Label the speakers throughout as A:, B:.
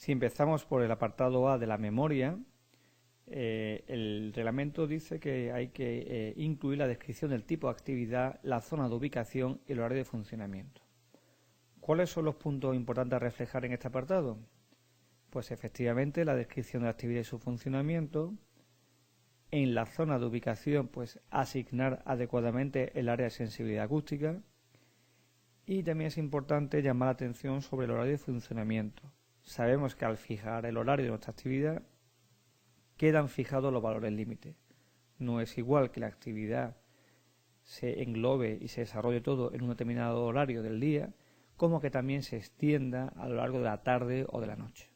A: Si empezamos por el apartado A de la memoria, el reglamento dice que hay que incluir la descripción del tipo de actividad, la zona de ubicación y el horario de funcionamiento. ¿Cuáles son los puntos importantes a reflejar en este apartado? Pues efectivamente la descripción de la actividad y su funcionamiento. En la zona de ubicación, pues asignar adecuadamente el área de sensibilidad acústica. Y también es importante llamar la atención sobre el horario de funcionamiento. Sabemos que al fijar el horario de nuestra actividad quedan fijados los valores límite. No es igual que la actividad se englobe y se desarrolle todo en un determinado horario del día, como que también se extienda a lo largo de la tarde o de la noche.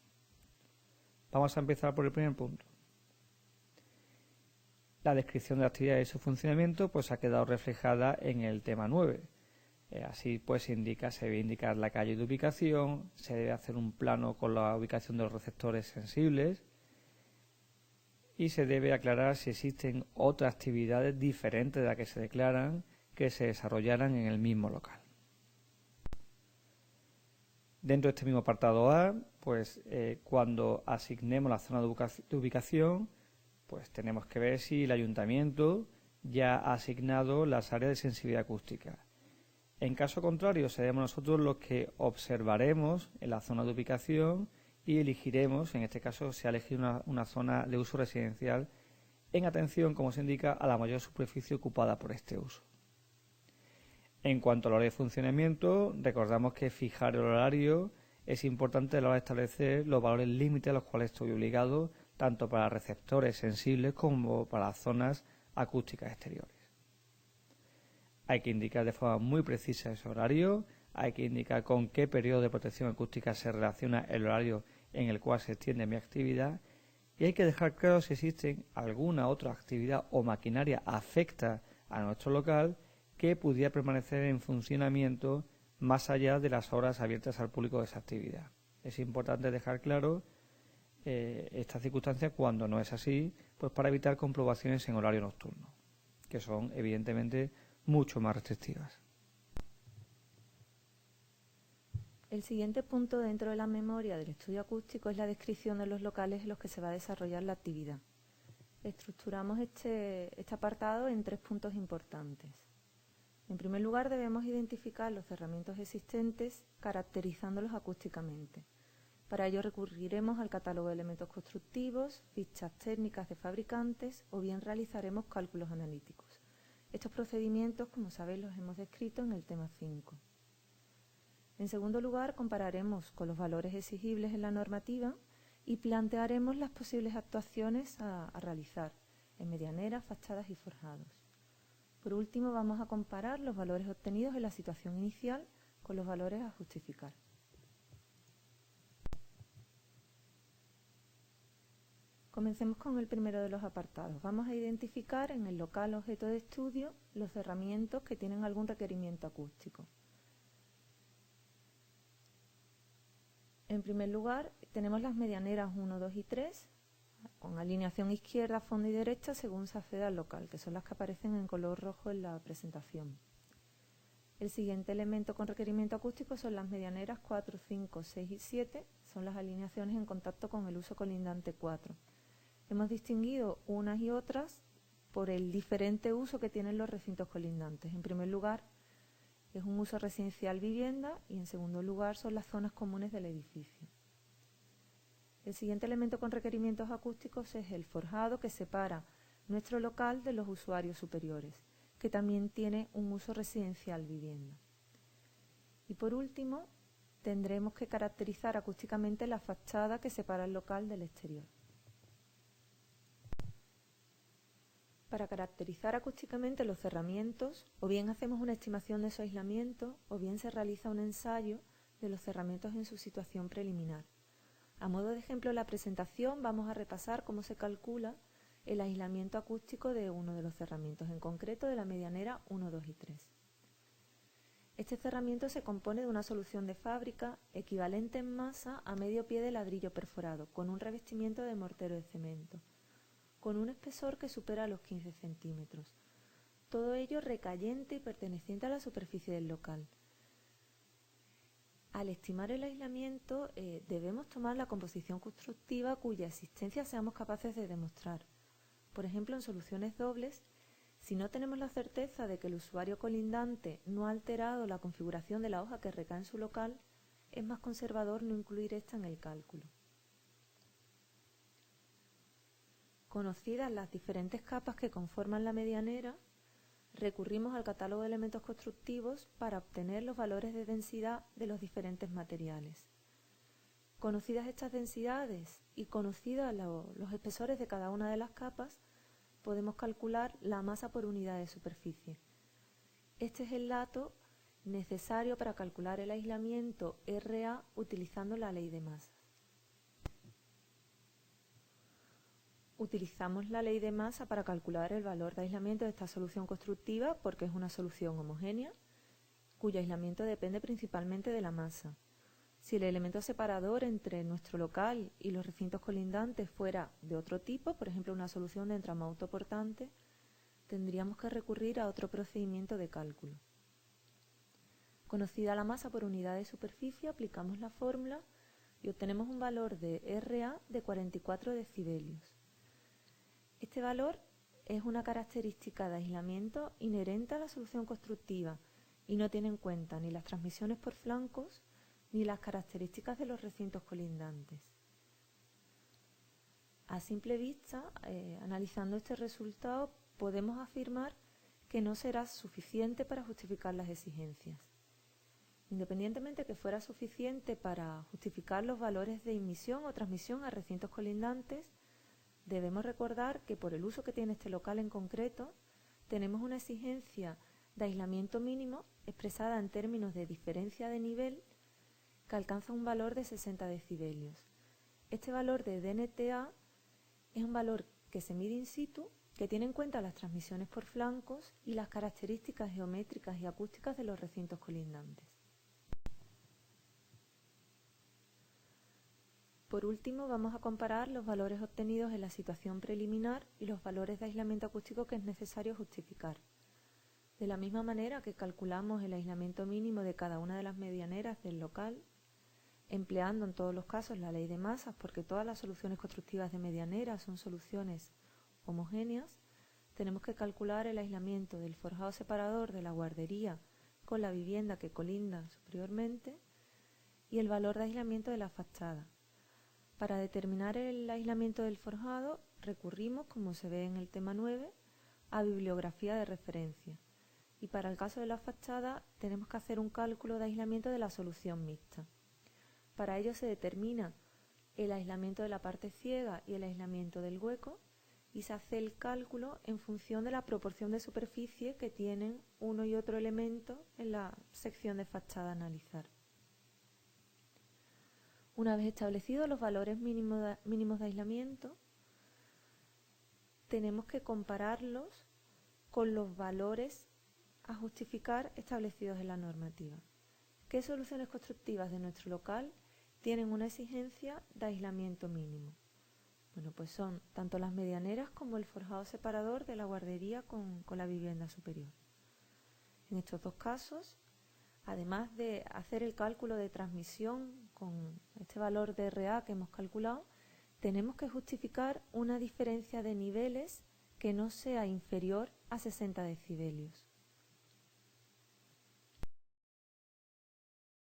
A: Vamos a empezar por el primer punto. La descripción de la actividad y su funcionamiento pues ha quedado reflejada en el tema 9. Así pues se debe indicar la calle de ubicación, se debe hacer un plano con la ubicación de los receptores sensibles y se debe aclarar si existen otras actividades diferentes de las que se declaran que se desarrollaran en el mismo local. Dentro de este mismo apartado A, pues cuando asignemos la zona de ubicación, pues tenemos que ver si el ayuntamiento ya ha asignado las áreas de sensibilidad acústica. En caso contrario, seremos nosotros los que observaremos en la zona de ubicación y elegiremos, en este caso se ha elegido una zona de uso residencial, en atención, como se indica, a la mayor superficie ocupada por este uso. En cuanto al horario de funcionamiento, recordamos que fijar el horario es importante a la hora de establecer los valores límites a los cuales estoy obligado, tanto para receptores sensibles como para las zonas acústicas exteriores. Hay que indicar de forma muy precisa ese horario, hay que indicar con qué periodo de protección acústica se relaciona el horario en el cual se extiende mi actividad y hay que dejar claro si existe alguna otra actividad o maquinaria afecta a nuestro local que pudiera permanecer en funcionamiento más allá de las horas abiertas al público de esa actividad. Es importante dejar claro esta circunstancia cuando no es así, pues para evitar comprobaciones en horario nocturno, que son evidentemente mucho más restrictivas.
B: El siguiente punto dentro de la memoria del estudio acústico es la descripción de los locales en los que se va a desarrollar la actividad. Estructuramos este apartado en 3 puntos importantes. En primer lugar, debemos identificar los cerramientos existentes, caracterizándolos acústicamente. Para ello recurriremos al catálogo de elementos constructivos, fichas técnicas de fabricantes o bien realizaremos cálculos analíticos. Estos procedimientos, como sabéis, los hemos descrito en el tema 5. En segundo lugar, compararemos con los valores exigibles en la normativa y plantearemos las posibles actuaciones a realizar en medianeras, fachadas y forjados. Por último, vamos a comparar los valores obtenidos en la situación inicial con los valores a justificar. Comencemos con el primero de los apartados. Vamos a identificar en el local objeto de estudio los cerramientos que tienen algún requerimiento acústico. En primer lugar, tenemos las medianeras 1, 2 y 3, con alineación izquierda, fondo y derecha según se accede al local, que son las que aparecen en color rojo en la presentación. El siguiente elemento con requerimiento acústico son las medianeras 4, 5, 6 y 7, son las alineaciones en contacto con el uso colindante 4. Hemos distinguido unas y otras por el diferente uso que tienen los recintos colindantes. En primer lugar, es un uso residencial vivienda y en segundo lugar son las zonas comunes del edificio. El siguiente elemento con requerimientos acústicos es el forjado que separa nuestro local de los usuarios superiores, que también tiene un uso residencial vivienda. Y por último, tendremos que caracterizar acústicamente la fachada que separa el local del exterior. Para caracterizar acústicamente los cerramientos, o bien hacemos una estimación de su aislamiento, o bien se realiza un ensayo de los cerramientos en su situación preliminar. A modo de ejemplo en la presentación vamos a repasar cómo se calcula el aislamiento acústico de uno de los cerramientos, en concreto de la medianera 1, 2 y 3. Este cerramiento se compone de una solución de fábrica equivalente en masa a medio pie de ladrillo perforado, con un revestimiento de mortero de cemento, con un espesor que supera los 15 centímetros. Todo ello recayente y perteneciente a la superficie del local. Al estimar el aislamiento, debemos tomar la composición constructiva cuya existencia seamos capaces de demostrar. Por ejemplo, en soluciones dobles, si no tenemos la certeza de que el usuario colindante no ha alterado la configuración de la hoja que recae en su local, es más conservador no incluir esta en el cálculo. Conocidas las diferentes capas que conforman la medianera, recurrimos al catálogo de elementos constructivos para obtener los valores de densidad de los diferentes materiales. Conocidas estas densidades y conocidos los espesores de cada una de las capas, podemos calcular la masa por unidad de superficie. Este es el dato necesario para calcular el aislamiento RA utilizando la ley de masas. Utilizamos la ley de masa para calcular el valor de aislamiento de esta solución constructiva porque es una solución homogénea, cuyo aislamiento depende principalmente de la masa. Si el elemento separador entre nuestro local y los recintos colindantes fuera de otro tipo, por ejemplo una solución de entramado autoportante, tendríamos que recurrir a otro procedimiento de cálculo. Conocida la masa por unidad de superficie, aplicamos la fórmula y obtenemos un valor de RA de 44 decibelios. Este valor es una característica de aislamiento inherente a la solución constructiva y no tiene en cuenta ni las transmisiones por flancos ni las características de los recintos colindantes. A simple vista, analizando este resultado, podemos afirmar que no será suficiente para justificar las exigencias. Independientemente que fuera suficiente para justificar los valores de admisión o transmisión a recintos colindantes, debemos recordar que por el uso que tiene este local en concreto, tenemos una exigencia de aislamiento mínimo expresada en términos de diferencia de nivel que alcanza un valor de 60 decibelios. Este valor de DNTA es un valor que se mide in situ, que tiene en cuenta las transmisiones por flancos y las características geométricas y acústicas de los recintos colindantes. Por último, vamos a comparar los valores obtenidos en la situación preliminar y los valores de aislamiento acústico que es necesario justificar. De la misma manera que calculamos el aislamiento mínimo de cada una de las medianeras del local, empleando en todos los casos la ley de masas, porque todas las soluciones constructivas de medianeras son soluciones homogéneas, tenemos que calcular el aislamiento del forjado separador de la guardería con la vivienda que colinda superiormente y el valor de aislamiento de la fachada. Para determinar el aislamiento del forjado, recurrimos, como se ve en el tema 9, a bibliografía de referencia. Y para el caso de la fachada, tenemos que hacer un cálculo de aislamiento de la solución mixta. Para ello se determina el aislamiento de la parte ciega y el aislamiento del hueco, y se hace el cálculo en función de la proporción de superficie que tienen uno y otro elemento en la sección de fachada a analizar. Una vez establecidos los valores mínimos de aislamiento, tenemos que compararlos con los valores a justificar establecidos en la normativa. ¿Qué soluciones constructivas de nuestro local tienen una exigencia de aislamiento mínimo? Bueno, pues son tanto las medianeras como el forjado separador de la guardería con la vivienda superior. En estos dos casos, además de hacer el cálculo de transmisión con este valor de RA que hemos calculado, tenemos que justificar una diferencia de niveles que no sea inferior a 60 decibelios.